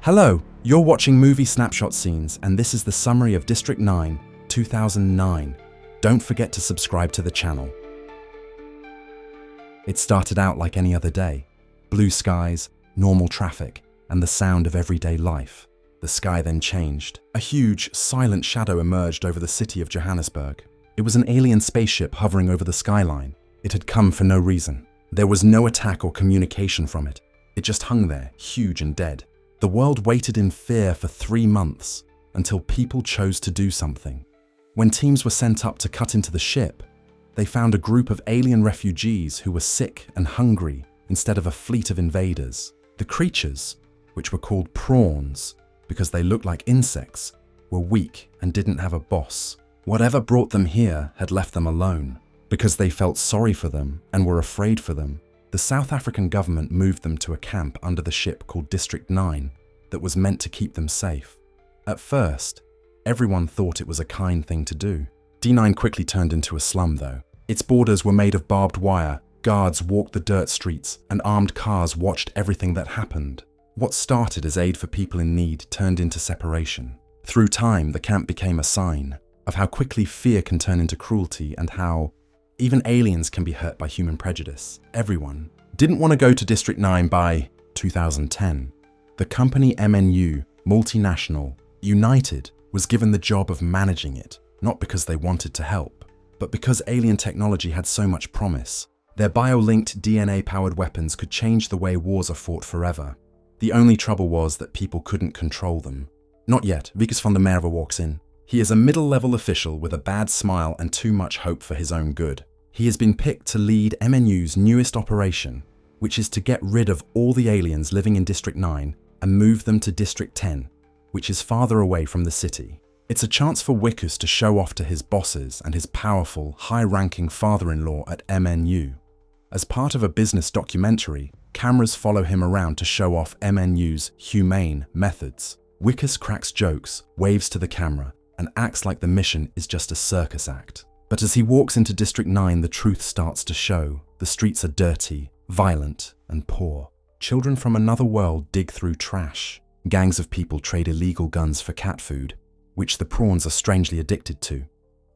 Hello, you're watching movie snapshot scenes, and this is the summary of District 9, 2009. Don't forget to subscribe to the channel. It started out like any other day. Blue skies, normal traffic, and the sound of everyday life. The sky then changed. A huge, silent shadow emerged over the city of Johannesburg. It was an alien spaceship hovering over the skyline. It had come for no reason. There was no attack or communication from it. It just hung there, huge and dead. The world waited in fear for 3 months until people chose to do something. When teams were sent up to cut into the ship, they found a group of alien refugees who were sick and hungry instead of a fleet of invaders. The creatures, which were called prawns because they looked like insects, were weak and didn't have a boss. Whatever brought them here had left them alone. Because they felt sorry for them and were afraid for them, the South African government moved them to a camp under the ship called District 9 that was meant to keep them safe. At first, everyone thought it was a kind thing to do. D9 quickly turned into a slum though. Its borders were made of barbed wire, guards walked the dirt streets, and armed cars watched everything that happened. What started as aid for people in need turned into separation. Through time, the camp became a sign of how quickly fear can turn into cruelty and how even aliens can be hurt by human prejudice. Everyone didn't want to go to District 9 by 2010. The company MNU, multinational, United, was given the job of managing it, not because they wanted to help, but because alien technology had so much promise. Their bio-linked DNA-powered weapons could change the way wars are fought forever. The only trouble was that people couldn't control them. Not yet. Wikus van der Merwe walks in. He is a middle-level official with a bad smile and too much hope for his own good. He has been picked to lead MNU's newest operation, which is to get rid of all the aliens living in District 9 and move them to District 10, which is farther away from the city. It's a chance for Wikus to show off to his bosses and his powerful, high-ranking father-in-law at MNU. As part of a business documentary, cameras follow him around to show off MNU's humane methods. Wikus cracks jokes, waves to the camera, and acts like the mission is just a circus act. But as he walks into District 9, the truth starts to show. The streets are dirty, violent, and poor. Children from another world dig through trash. Gangs of people trade illegal guns for cat food, which the prawns are strangely addicted to.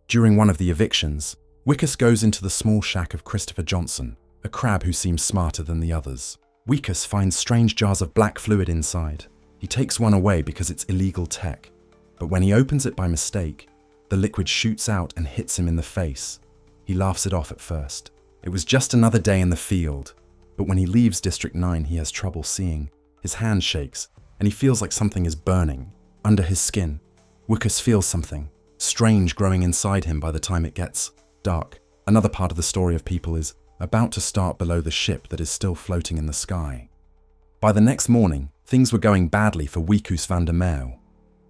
During one of the evictions, Wikus goes into the small shack of Christopher Johnson, a crab who seems smarter than the others. Wikus finds strange jars of black fluid inside. He takes one away because it's illegal tech. But when he opens it by mistake, the liquid shoots out and hits him in the face. He laughs it off at first. It was just another day in the field. But when he leaves District 9, he has trouble seeing. His hand shakes, and he feels like something is burning. Under his skin, Wikus feels something strange growing inside him by the time it gets dark. Another part of the story of people is about to start below the ship that is still floating in the sky. By the next morning, things were going badly for Wikus van der Merwe.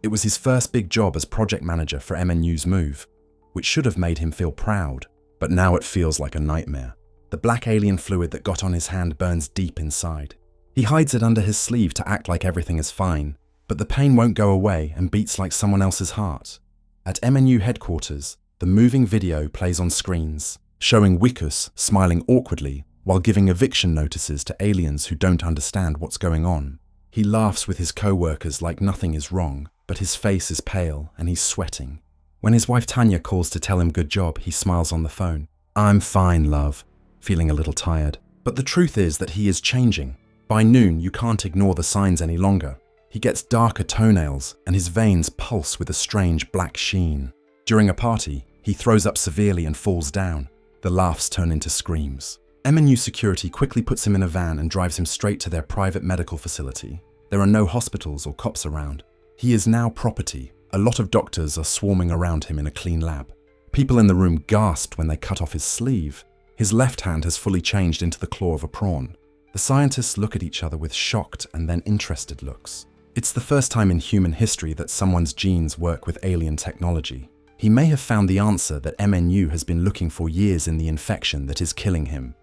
It was his first big job as project manager for MNU's move, which should have made him feel proud, but now it feels like a nightmare. The black alien fluid that got on his hand burns deep inside. He hides it under his sleeve to act like everything is fine, but the pain won't go away and beats like someone else's heart. At MNU headquarters, the moving video plays on screens, showing Wikus smiling awkwardly while giving eviction notices to aliens who don't understand what's going on. He laughs with his co-workers like nothing is wrong, but his face is pale and he's sweating. When his wife Tanya calls to tell him good job, he smiles on the phone. "I'm fine, love," feeling a little tired. But the truth is that he is changing. By noon, you can't ignore the signs any longer. He gets darker toenails and his veins pulse with a strange black sheen. During a party, he throws up severely and falls down. The laughs turn into screams. MNU security quickly puts him in a van and drives him straight to their private medical facility. There are no hospitals or cops around. He is now property. A lot of doctors are swarming around him in a clean lab. People in the room gasped when they cut off his sleeve. His left hand has fully changed into the claw of a prawn. The scientists look at each other with shocked and then interested looks. It's the first time in human history that someone's genes work with alien technology. He may have found the answer that MNU has been looking for years in the infection that is killing him.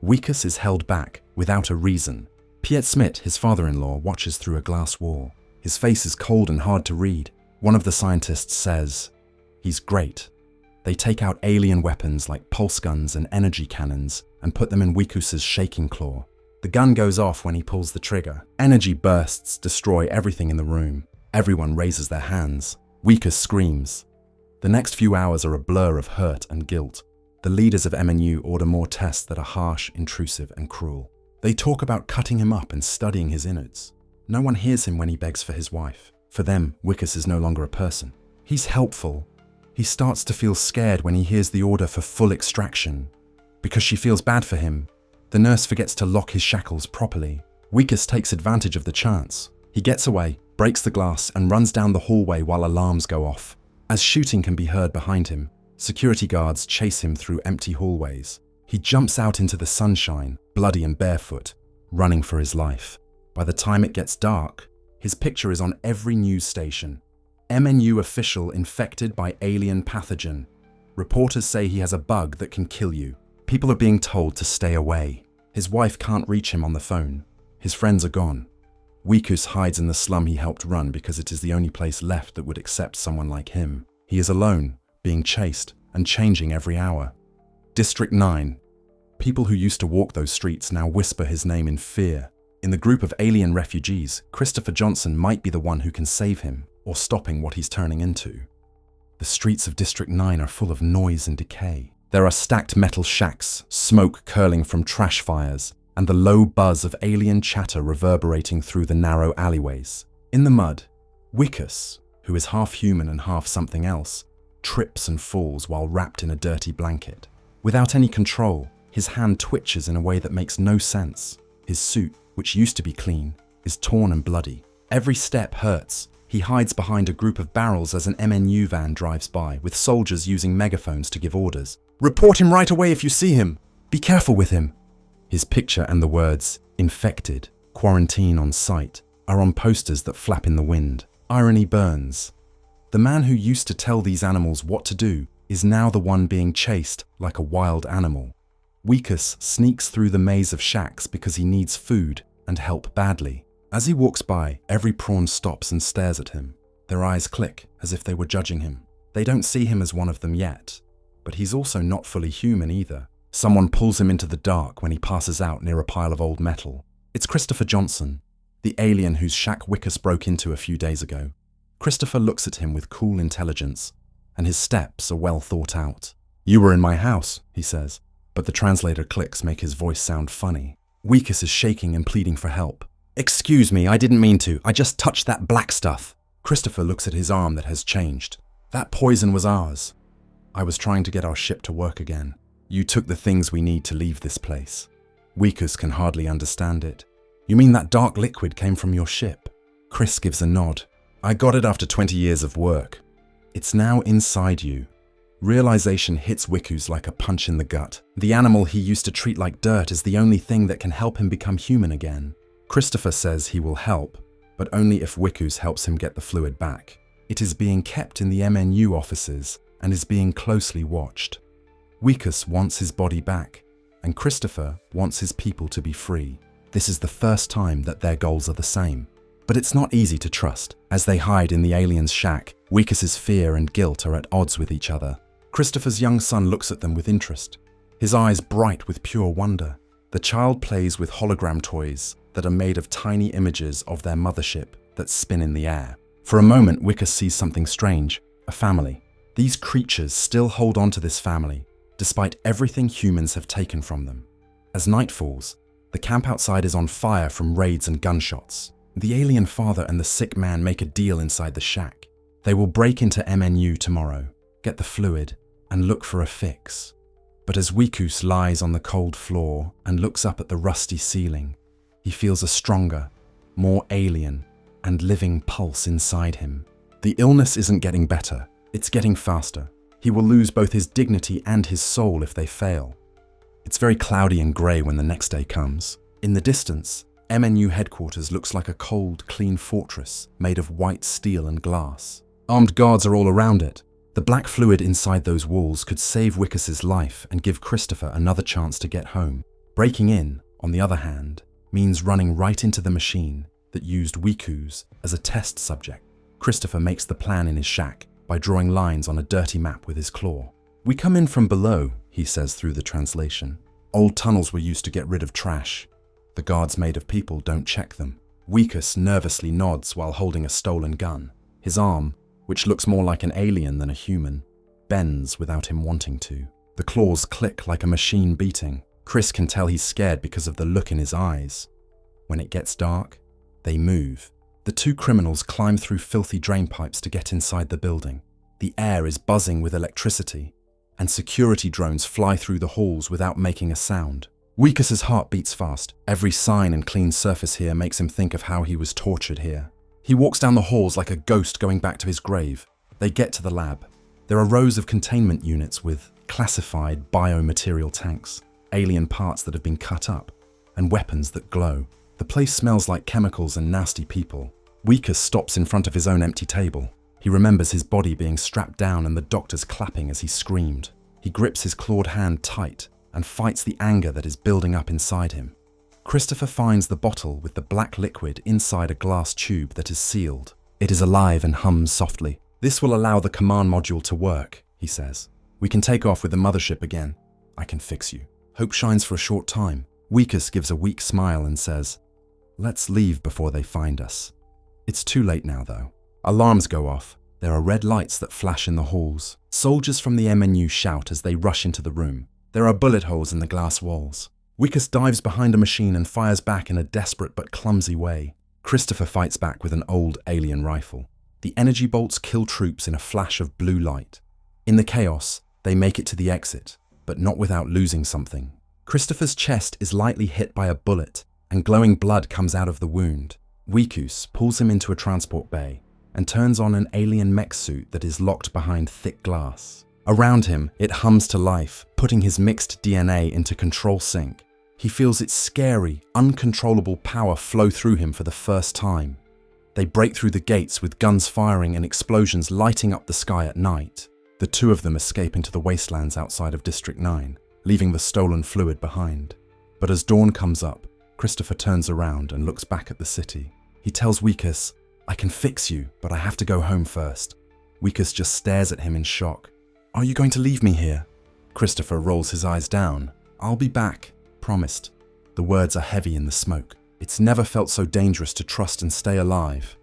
Wikus is held back without a reason. Piet Smit, his father-in-law, watches through a glass wall. His face is cold and hard to read. One of the scientists says, "He's great." They take out alien weapons like pulse guns and energy cannons and put them in Wikus's shaking claw. The gun goes off when he pulls the trigger. Energy bursts destroy everything in the room. Everyone raises their hands. Wikus screams. The next few hours are a blur of hurt and guilt. The leaders of MNU order more tests that are harsh, intrusive, and cruel. They talk about cutting him up and studying his innards. No one hears him when he begs for his wife. For them, Wikus is no longer a person. He's helpful. He starts to feel scared when he hears the order for full extraction. Because she feels bad for him, the nurse forgets to lock his shackles properly. Wikus takes advantage of the chance. He gets away, breaks the glass, and runs down the hallway while alarms go off. As shooting can be heard behind him, security guards chase him through empty hallways. He jumps out into the sunshine, bloody and barefoot, running for his life. By the time it gets dark, his picture is on every news station. MNU official infected by alien pathogen. Reporters say he has a bug that can kill you. People are being told to stay away. His wife can't reach him on the phone. His friends are gone. Wikus hides in the slum he helped run because it is the only place left that would accept someone like him. He is alone, being chased, and changing every hour. District 9. People who used to walk those streets now whisper his name in fear. In the group of alien refugees, Christopher Johnson might be the one who can save him, or stopping what he's turning into. The streets of District 9 are full of noise and decay. There are stacked metal shacks, smoke curling from trash fires, and the low buzz of alien chatter reverberating through the narrow alleyways. In the mud, Wikus, who is half human and half something else, trips and falls while wrapped in a dirty blanket. Without any control, his hand twitches in a way that makes no sense. His suit, which used to be clean, is torn and bloody. Every step hurts. He hides behind a group of barrels as an MNU van drives by, with soldiers using megaphones to give orders. "Report him right away if you see him! Be careful with him!" His picture and the words, "Infected, quarantine on site," are on posters that flap in the wind. Irony burns. The man who used to tell these animals what to do is now the one being chased like a wild animal. Wikus sneaks through the maze of shacks because he needs food and help badly. As he walks by, every prawn stops and stares at him. Their eyes click as if they were judging him. They don't see him as one of them yet, but he's also not fully human either. Someone pulls him into the dark when he passes out near a pile of old metal. It's Christopher Johnson, the alien whose shack Wikus broke into a few days ago. Christopher looks at him with cool intelligence, and his steps are well thought out. "You were in my house," he says, but the translator clicks make his voice sound funny. Wikus is shaking and pleading for help. "Excuse me, I didn't mean to. I just touched that black stuff." Christopher looks at his arm that has changed. "That poison was ours. I was trying to get our ship to work again. You took the things we need to leave this place." Wikus can hardly understand it. "You mean that dark liquid came from your ship?" Chris gives a nod. "I got it after 20 years of work. It's now inside you." Realization hits Wikus like a punch in the gut. The animal he used to treat like dirt is the only thing that can help him become human again. Christopher says he will help, but only if Wikus helps him get the fluid back. It is being kept in the MNU offices and is being closely watched. Wikus wants his body back, and Christopher wants his people to be free. This is the first time that their goals are the same. But it's not easy to trust. As they hide in the alien's shack, Wikus's fear and guilt are at odds with each other. Christopher's young son looks at them with interest, his eyes bright with pure wonder. The child plays with hologram toys that are made of tiny images of their mothership that spin in the air. For a moment, Wikus sees something strange, a family. These creatures still hold on to this family, despite everything humans have taken from them. As night falls, the camp outside is on fire from raids and gunshots. The alien father and the sick man make a deal inside the shack. They will break into MNU tomorrow, get the fluid, and look for a fix. But as Wikus lies on the cold floor and looks up at the rusty ceiling, he feels a stronger, more alien, and living pulse inside him. The illness isn't getting better, it's getting faster. He will lose both his dignity and his soul if they fail. It's very cloudy and grey when the next day comes. In the distance, MNU headquarters looks like a cold, clean fortress made of white steel and glass. Armed guards are all around it. The black fluid inside those walls could save Wikus's life and give Christopher another chance to get home. Breaking in, on the other hand, means running right into the machine that used Wikus as a test subject. Christopher makes the plan in his shack by drawing lines on a dirty map with his claw. "We come in from below," he says through the translation. "Old tunnels were used to get rid of trash. The guards made of people don't check them. Wikus nervously nods while holding a stolen gun. His arm, which looks more like an alien than a human, bends without him wanting to. The claws click like a machine beating. Chris can tell he's scared because of the look in his eyes. When it gets dark, they move. The two criminals climb through filthy drain pipes to get inside the building. The air is buzzing with electricity, and security drones fly through the halls without making a sound. Wikus's heart beats fast. Every sign and clean surface here makes him think of how he was tortured here. He walks down the halls like a ghost going back to his grave. They get to the lab. There are rows of containment units with classified biomaterial tanks, alien parts that have been cut up, and weapons that glow. The place smells like chemicals and nasty people. Wikus stops in front of his own empty table. He remembers his body being strapped down and the doctors clapping as he screamed. He grips his clawed hand tight and fights the anger that is building up inside him. Christopher finds the bottle with the black liquid inside a glass tube that is sealed. It is alive and hums softly. "This will allow the command module to work," he says. "We can take off with the mothership again. I can fix you." Hope shines for a short time. Wikus gives a weak smile and says, "Let's leave before they find us." It's too late now, though. Alarms go off. There are red lights that flash in the halls. Soldiers from the MNU shout as they rush into the room. There are bullet holes in the glass walls. Wikus dives behind a machine and fires back in a desperate but clumsy way. Christopher fights back with an old alien rifle. The energy bolts kill troops in a flash of blue light. In the chaos, they make it to the exit, but not without losing something. Christopher's chest is lightly hit by a bullet, and glowing blood comes out of the wound. Wikus pulls him into a transport bay and turns on an alien mech suit that is locked behind thick glass. Around him, it hums to life, putting his mixed DNA into control sync. He feels its scary, uncontrollable power flow through him for the first time. They break through the gates with guns firing and explosions lighting up the sky at night. The two of them escape into the wastelands outside of District 9, leaving the stolen fluid behind. But as dawn comes up, Christopher turns around and looks back at the city. He tells Wikus, "I can fix you, but I have to go home first." Wikus just stares at him in shock. "Are you going to leave me here?" Christopher rolls his eyes down. "I'll be back, promised." The words are heavy in the smoke. It's never felt so dangerous to trust and stay alive.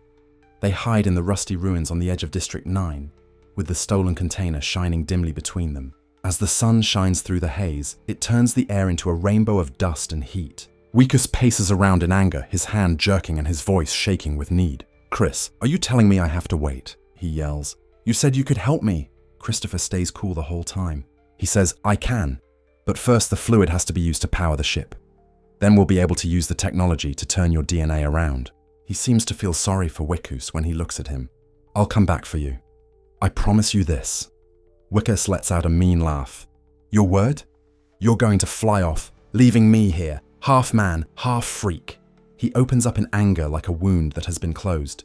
They hide in the rusty ruins on the edge of District 9, with the stolen container shining dimly between them. As the sun shines through the haze, it turns the air into a rainbow of dust and heat. Wikus paces around in anger, his hand jerking and his voice shaking with need. "Chris, are you telling me I have to wait?" he yells. "You said you could help me." Christopher stays cool the whole time. He says, "I can, but first the fluid has to be used to power the ship. Then we'll be able to use the technology to turn your DNA around." He seems to feel sorry for Wikus when he looks at him. "I'll come back for you. I promise you this." Wikus lets out a mean laugh. "Your word? You're going to fly off, leaving me here, half man, half freak." He opens up in anger like a wound that has been closed.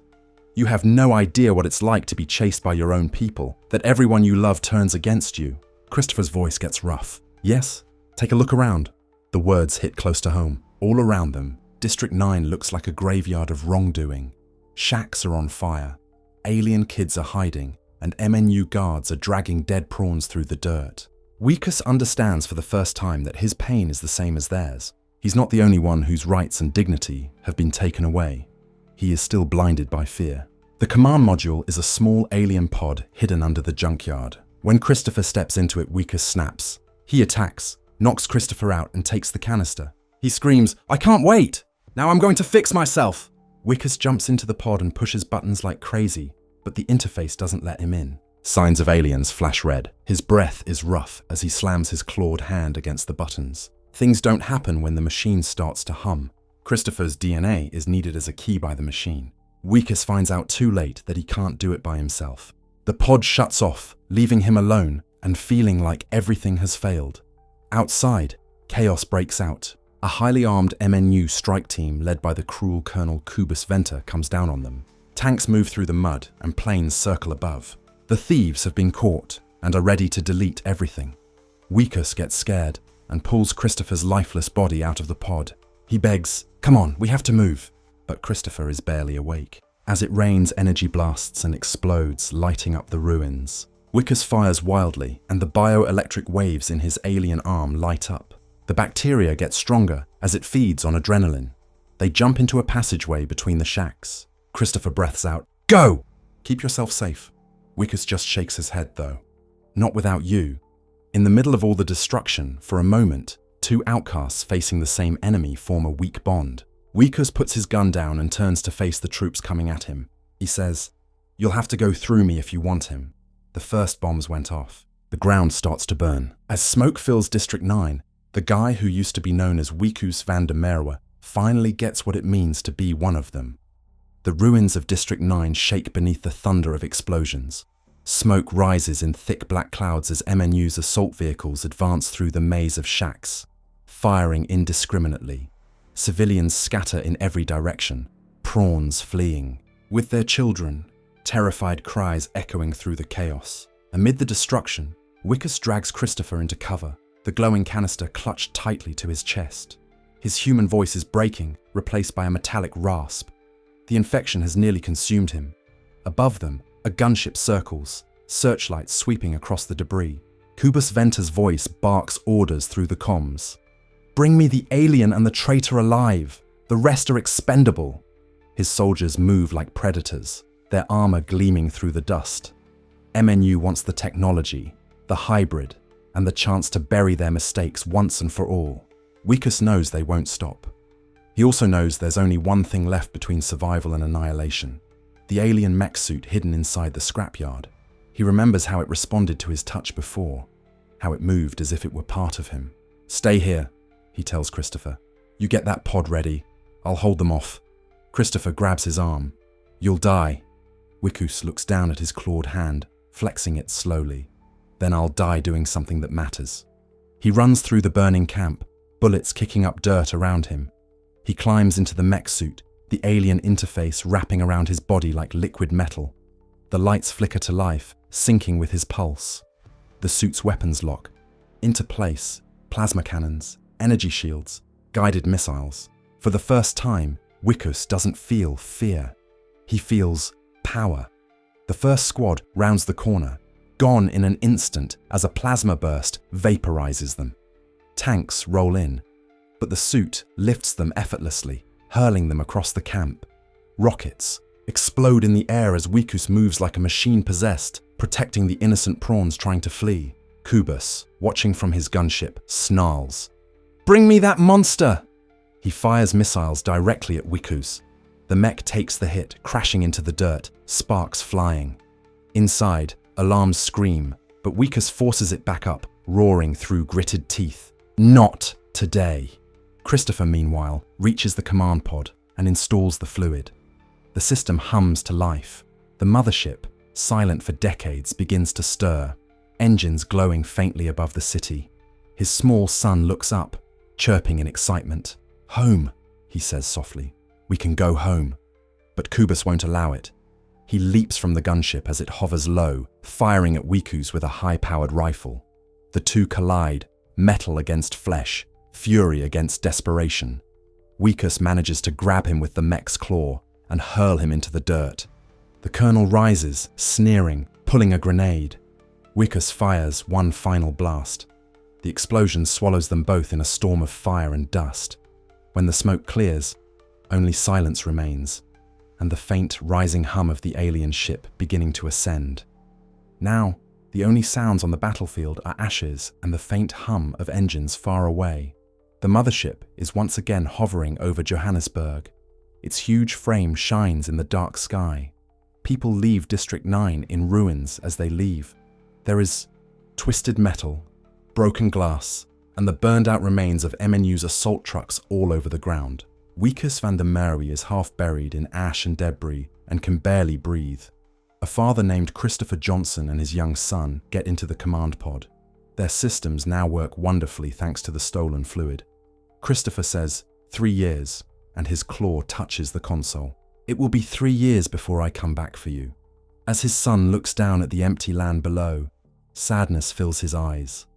"You have no idea what it's like to be chased by your own people, that everyone you love turns against you." Christopher's voice gets rough. "Yes, take a look around." The words hit close to home. All around them, District 9 looks like a graveyard of wrongdoing. Shacks are on fire, alien kids are hiding, and MNU guards are dragging dead prawns through the dirt. Wikus understands for the first time that his pain is the same as theirs. He's not the only one whose rights and dignity have been taken away. He is still blinded by fear. The command module is a small alien pod hidden under the junkyard. When Christopher steps into it, Wikus snaps. He attacks, knocks Christopher out, and takes the canister. He screams, "I can't wait! Now I'm going to fix myself!" Wikus jumps into the pod and pushes buttons like crazy, but the interface doesn't let him in. Signs of aliens flash red. His breath is rough as he slams his clawed hand against the buttons. Things don't happen when the machine starts to hum. Christopher's DNA is needed as a key by the machine. Wikus finds out too late that he can't do it by himself. The pod shuts off, leaving him alone and feeling like everything has failed. Outside, chaos breaks out. A highly armed MNU strike team led by the cruel Colonel Kubus Venter comes down on them. Tanks move through the mud and planes circle above. The thieves have been caught and are ready to delete everything. Wikus gets scared and pulls Christopher's lifeless body out of the pod. He begs, "Come on, we have to move." But Christopher is barely awake. As it rains, energy blasts and explodes, lighting up the ruins. Wikus fires wildly, and the bioelectric waves in his alien arm light up. The bacteria get stronger as it feeds on adrenaline. They jump into a passageway between the shacks. Christopher breaths out, "Go!" "Keep yourself safe." Wikus just shakes his head, though. "Not without you." In the middle of all the destruction, for a moment, two outcasts facing the same enemy form a weak bond. Wikus puts his gun down and turns to face the troops coming at him. He says, "You'll have to go through me if you want him." The first bombs went off. The ground starts to burn. As smoke fills District 9, the guy who used to be known as Wikus van der Merwe finally gets what it means to be one of them. The ruins of District 9 shake beneath the thunder of explosions. Smoke rises in thick black clouds as MNU's assault vehicles advance through the maze of shacks, firing indiscriminately. Civilians scatter in every direction, prawns fleeing, with their children, terrified cries echoing through the chaos. Amid the destruction, Wikus drags Christopher into cover, the glowing canister clutched tightly to his chest. His human voice is breaking, replaced by a metallic rasp. The infection has nearly consumed him. Above them, a gunship circles, searchlights sweeping across the debris. Kubus Venter's voice barks orders through the comms. "Bring me the alien and the traitor alive. The rest are expendable." His soldiers move like predators, their armor gleaming through the dust. MNU wants the technology, the hybrid, and the chance to bury their mistakes once and for all. Wikus knows they won't stop. He also knows there's only one thing left between survival and annihilation: the alien mech suit hidden inside the scrapyard. He remembers how it responded to his touch before, how it moved as if it were part of him. "Stay here," he tells Christopher. "You get that pod ready. I'll hold them off." Christopher grabs his arm. "You'll die." Wikus looks down at his clawed hand, flexing it slowly. "Then I'll die doing something that matters." He runs through the burning camp, bullets kicking up dirt around him. He climbs into the mech suit, the alien interface wrapping around his body like liquid metal. The lights flicker to life, syncing with his pulse. The suit's weapons lock. Into place, plasma cannons, energy shields, guided missiles. For the first time, Wikus doesn't feel fear. He feels power. The first squad rounds the corner, gone in an instant as a plasma burst vaporizes them. Tanks roll in, but the suit lifts them effortlessly, hurling them across the camp. Rockets explode in the air as Wikus moves like a machine possessed, protecting the innocent prawns trying to flee. Kubus, watching from his gunship, snarls. "Bring me that monster!" He fires missiles directly at Wikus. The mech takes the hit, crashing into the dirt, sparks flying. Inside, alarms scream, but Wikus forces it back up, roaring through gritted teeth. "Not today." Christopher, meanwhile, reaches the command pod and installs the fluid. The system hums to life. The mothership, silent for decades, begins to stir, engines glowing faintly above the city. His small son looks up, chirping in excitement. "Home," he says softly. "We can go home." But Kubus won't allow it. He leaps from the gunship as it hovers low, firing at Wikus with a high-powered rifle. The two collide, metal against flesh, fury against desperation. Wikus manages to grab him with the mech's claw and hurl him into the dirt. The colonel rises, sneering, pulling a grenade. Wikus fires one final blast. The explosion swallows them both in a storm of fire and dust. When the smoke clears, only silence remains, and the faint, rising hum of the alien ship beginning to ascend. Now, the only sounds on the battlefield are ashes and the faint hum of engines far away. The mothership is once again hovering over Johannesburg. Its huge frame shines in the dark sky. People leave District 9 in ruins as they leave. There is twisted metal, broken glass, and the burned-out remains of MNU's assault trucks all over the ground. Wikus van der Merwe is half buried in ash and debris and can barely breathe. A father named Christopher Johnson and his young son get into the command pod. Their systems now work wonderfully thanks to the stolen fluid. Christopher says, 3 years, and his claw touches the console. "It will be 3 years before I come back for you." As his son looks down at the empty land below, sadness fills his eyes.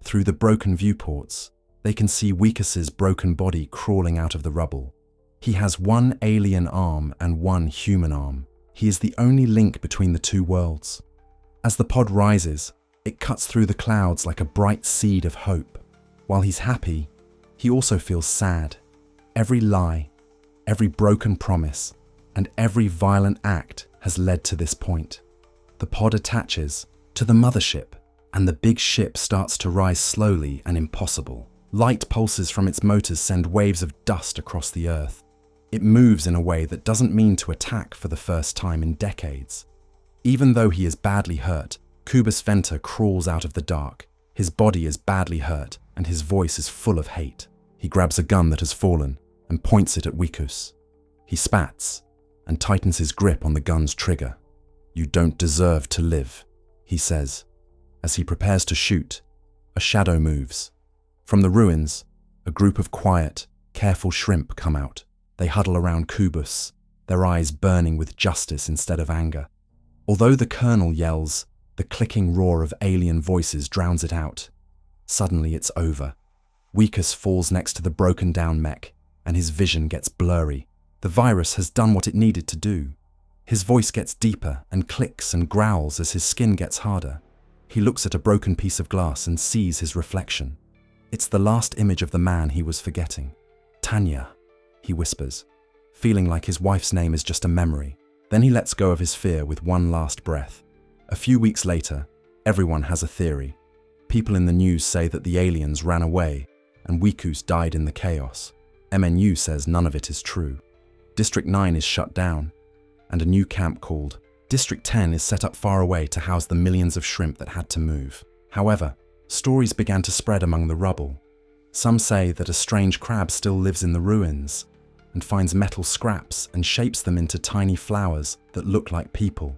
Through the broken viewports, they can see Wikus's broken body crawling out of the rubble. He has one alien arm and one human arm. He is the only link between the two worlds. As the pod rises, it cuts through the clouds like a bright seed of hope. While he's happy, He also feels sad. Every lie, every broken promise, and every violent act has led to this point. The pod attaches to the mothership, and the big ship starts to rise slowly and impossible. Light pulses from its motors send waves of dust across the earth. It moves in a way that doesn't mean to attack for the first time in decades. Even though he is badly hurt, Cubus Venter crawls out of the dark. His body is badly hurt, and his voice is full of hate. He grabs a gun that has fallen and points it at Wikus. He spats and tightens his grip on the gun's trigger. "You don't deserve to live," he says. As he prepares to shoot, a shadow moves. From the ruins, a group of quiet, careful shrimp come out. They huddle around Cubus, their eyes burning with justice instead of anger. Although the colonel yells, the clicking roar of alien voices drowns it out. Suddenly it's over. Wikus falls next to the broken-down mech, and his vision gets blurry. The virus has done what it needed to do. His voice gets deeper and clicks and growls as his skin gets harder. He looks at a broken piece of glass and sees his reflection. It's the last image of the man he was forgetting. "Tanya," he whispers, feeling like his wife's name is just a memory. Then he lets go of his fear with one last breath. A few weeks later, everyone has a theory. People in the news say that the aliens ran away and Wikus died in the chaos. MNU says none of it is true. District 9 is shut down, and a new camp called District 10 is set up far away to house the millions of shrimp that had to move. However, stories began to spread among the rubble. Some say that a strange crab still lives in the ruins and finds metal scraps and shapes them into tiny flowers that look like people.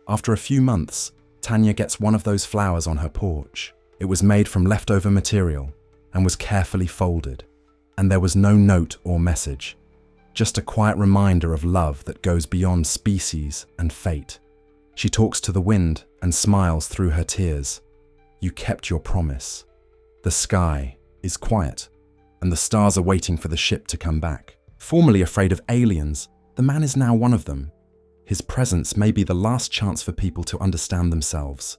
After a few months, Tanya gets one of those flowers on her porch. It was made from leftover material and was carefully folded, and there was no note or message, just a quiet reminder of love that goes beyond species and fate. She talks to the wind and smiles through her tears. "You kept your promise." The sky is quiet, and the stars are waiting for the ship to come back. Formerly afraid of aliens, the man is now one of them. His presence may be the last chance for people to understand themselves.